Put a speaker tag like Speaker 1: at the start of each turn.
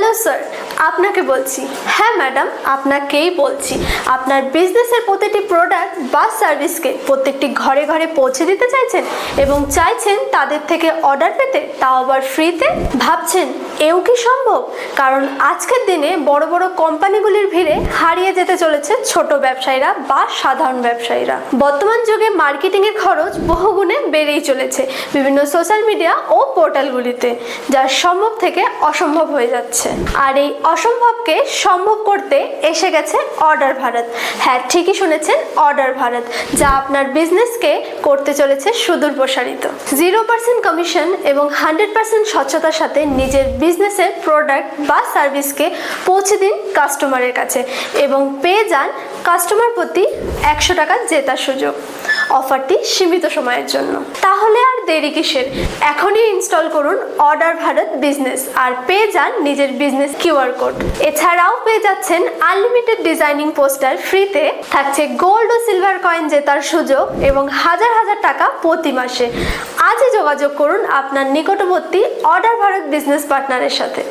Speaker 1: Hello sir, আপনাকে বলছি। হ্যাঁ ম্যাডাম, আপনাকেই বলছি। আপনার বিজনেসের প্রতিটি প্রোডাক্ট বা সার্ভিসকে প্রত্যেকটি ঘরে ঘরে পৌঁছে দিতে চাইছেন এবং চাইছেন তাদের থেকে অর্ডার পেতে, তাও আবার ফ্রিতে। ভাবছেন এও কি সম্ভব? কারণ আজকের দিনে বড় বড় কোম্পানিগুলির ভিড়ে হারিয়ে যেতে চলেছে ছোট ব্যবসায়ীরা বা সাধারণ ব্যবসায়ীরা। বর্তমান যুগে মার্কেটিংয়ের খরচ বহুগুণে বেড়েই চলেছে বিভিন্ন সোশ্যাল মিডিয়া ও পোর্টালগুলিতে, যা সম্ভব থেকে অসম্ভব হয়ে যাচ্ছে। আর এই অসম্ভবকে সম্ভব করতে এসে গেছে অর্ডার ভারত। হ্যাঁ, ঠিকই শুনেছেন, অর্ডার ভারত, যা আপনার বিজনেসকে করতে চলেছে সুদূর প্রসারিত। 0% কমিশন এবং 100% স্বচ্ছতার সাথে নিজের বিজনেসের প্রোডাক্ট বা সার্ভিসকে পৌঁছে দিন কাস্টমারের কাছে এবং পেয়ে যান কাস্টমার প্রতি 100 টাকা জেতার সুযোগ। অফারটি সীমিত সময়ের জন্য। তাহলে আর দেরি কিসের? এখনই ইনস্টল করুন অর্ডার ভারত বিজনেস আর পেয়ে যান নিজের বিজনেস কিউআর কোড। এছাড়াও পেয়ে যাচ্ছেন আনলিমিটেড ডিজাইনিং পোস্টার ফ্রিতে, থাকছে গোল্ড ও সিলভার কয়েন জেতার সুযোগ এবং হাজার হাজার টাকা প্রতি মাসে। আজই যোগাযোগ করুন আপনার নিকটবর্তী অর্ডার ভারত বিজনেস পার্টনারের সাথে।